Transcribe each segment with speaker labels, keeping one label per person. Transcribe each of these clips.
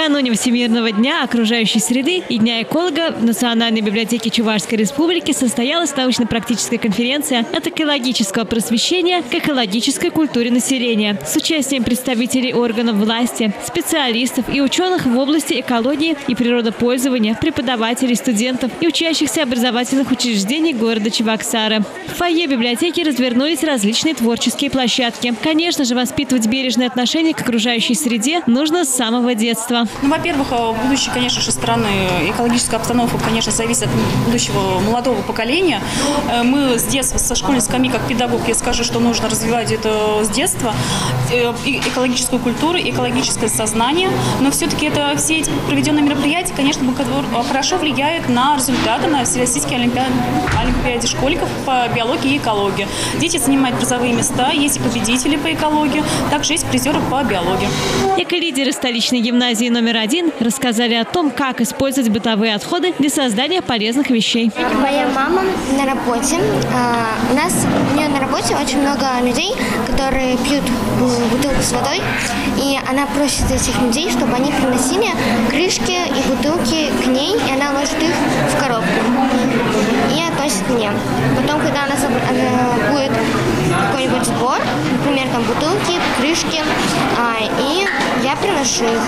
Speaker 1: Накануне Всемирного дня окружающей среды и Дня эколога в Национальной библиотеке Чувашской Республики состоялась научно-практическая конференция от экологического просвещения к экологической культуре населения с участием представителей органов власти, специалистов и ученых в области экологии и природопользования, преподавателей, студентов и учащихся образовательных учреждений города Чебоксары. В фойе библиотеки развернулись различные творческие площадки. Конечно же, воспитывать бережное отношение к окружающей среде нужно с самого детства.
Speaker 2: Во-первых, будущее, конечно же, страны, экологическая обстановка, конечно, зависит от будущего молодого поколения. Мы с детства, со школьной скамьи, как педагог, я скажу, что нужно развивать это с детства, экологическую культуру, экологическое сознание. Но все-таки все эти проведенные мероприятия, конечно, хорошо влияют на результаты на Всероссийской олимпиаде школьников по биологии и экологии. Дети занимают призовые места, есть и победители по экологии, также есть призеры по биологии.
Speaker 1: Эко-лидеры столичной гимназии номер 1 рассказали о том, как использовать бытовые отходы для создания полезных вещей.
Speaker 3: Моя мама на работе. У нее на работе очень много людей, которые пьют бутылку с водой. И она просит этих людей, чтобы они приносили крышки и бутылки к ней, и она ложит их в коробку и относит мне. Потом, когда она будет какой-нибудь сбор, например, там бутылки, крышки, и я приношу их.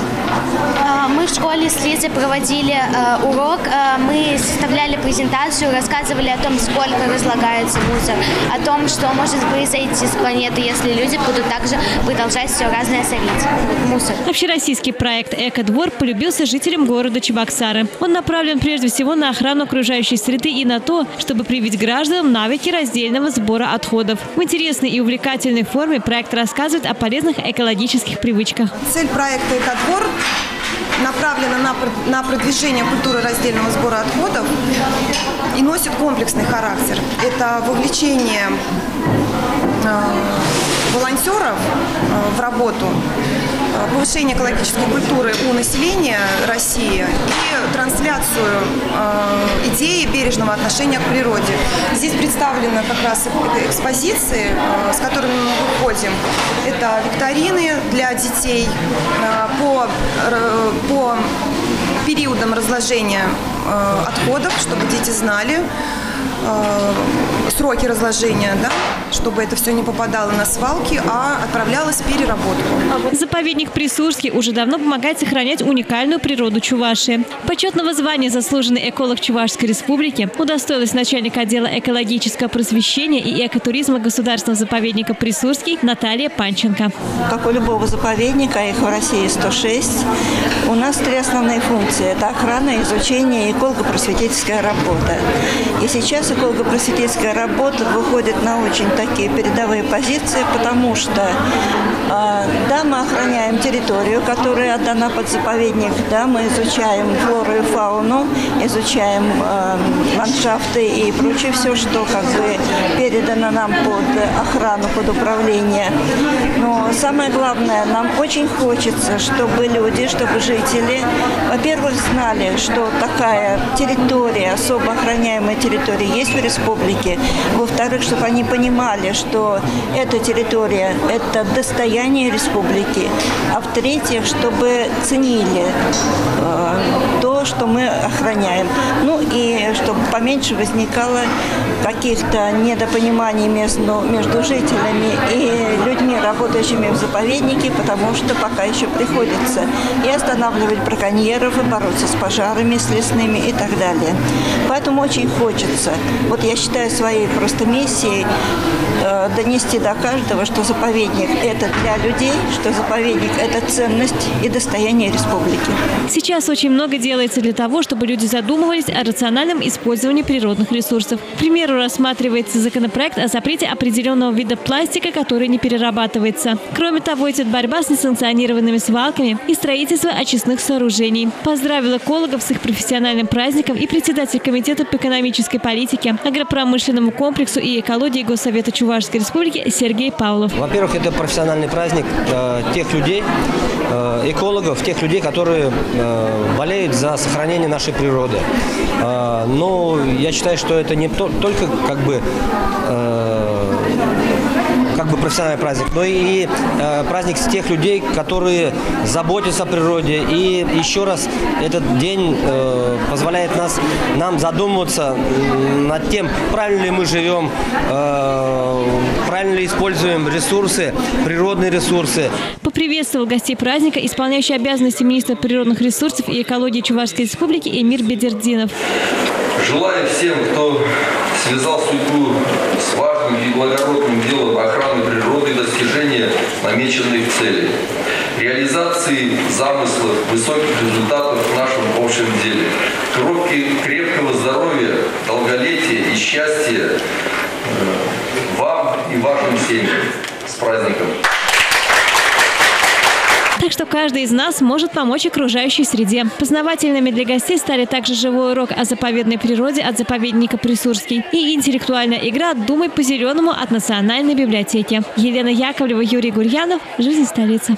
Speaker 4: Мы в школе с Лизой проводили урок, мы составляли презентацию, рассказывали о том, сколько разлагается мусор, о том, что может произойти с планеты, если люди будут также продолжать все разное сорить мусор.
Speaker 1: Общероссийский проект «Эко-двор» полюбился жителям города Чебоксары. Он направлен прежде всего на охрану окружающей среды и на то, чтобы привить гражданам навыки раздельного сбора отходов. В интересной и увлекательной форме проект рассказывает о полезных экологических привычках.
Speaker 5: Цель проекта «Эко-двор» направлена на продвижение культуры раздельного сбора отходов и носит комплексный характер. Это вовлечение волонтеров в работу, повышение экологической культуры у населения России и трансляцию идеи бережного отношения к природе. Здесь представлены как раз экспозиции, с которыми мы выходим. Это викторины для детей по периодам разложения отходов, чтобы дети знали сроки разложения, да, чтобы это все не попадало на свалки, а отправлялось в переработку.
Speaker 1: Заповедник Присурский уже давно помогает сохранять уникальную природу Чувашии. Почетного звания «Заслуженный эколог Чувашской Республики» удостоилась начальник отдела экологического просвещения и экотуризма Государственного заповедника Присурский Наталья Панченко.
Speaker 6: Как у любого заповедника, их в России 106, у нас 3 основные функции. Это охрана, изучение и эколого-просветительская работа. И сейчас эколого-просветительская работа выходит на очень такие передовые позиции, потому что, да, мы охраняем территорию, которая отдана под заповедник, да, мы изучаем флору и фауну, изучаем ландшафты и прочее, все, что как бы передано нам под охрану, под управление. Но самое главное, нам очень хочется, чтобы люди, чтобы жители, во-первых, знали, что такая территория, особо охраняемая территория есть в республике. Во-вторых, чтобы они понимали, что эта территория – это достояние республики. А в-третьих, чтобы ценили то, что мы охраняем. Ну и чтобы поменьше возникало каких-то недопониманий между жителями и людьми, работающими в заповеднике, потому что пока еще приходится и останавливать браконьеров, и бороться с пожарами, с лесными и так далее. Поэтому очень хочется, вот я считаю своей просто миссией донести до каждого, что заповедник – это для людей, что заповедник – это ценность и достояние республики.
Speaker 1: Сейчас очень много делается для того, чтобы люди задумывались о рациональном использовании природных ресурсов. К примеру, рассматривается законопроект о запрете определенного вида пластика, который не перерабатывается. Кроме того, идет борьба с несанкционированными свалками и строительство очистных сооружений. Поздравил экологов с их профессиональным праздником и председатель комитета по экономической политике, агропромышленному комплексу и экологии Госсовета Чувашской Республики Сергей Павлов.
Speaker 7: Во-первых, это профессиональный праздник тех людей, экологов, тех людей, которые болеют за сохранение нашей природы. Но я считаю, что это не только как бы бы профессиональный праздник, но и праздник тех людей, которые заботятся о природе. И еще раз, этот день позволяет нам задумываться над тем, правильно ли мы живем, правильно ли используем ресурсы, природные ресурсы.
Speaker 1: Поприветствовал гостей праздника исполняющий обязанности министра природных ресурсов и экологии Чувашской республики Эмир Бедердинов.
Speaker 8: Желаю всем, кто связал судьбу с важным и благородным делом охраны природы и достижения намеченных целей, реализации замыслов, высоких результатов в нашем общем деле, крепкого здоровья, долголетия и счастья вам и вашим семьям. С праздником!
Speaker 1: Так что каждый из нас может помочь окружающей среде. Познавательными для гостей стали также живой урок о заповедной природе от заповедника Присурский и интеллектуальная игра «Думай по-зеленому» от Национальной библиотеки. Елена Яковлева, Юрий Гурьянов. Жизнь столицы.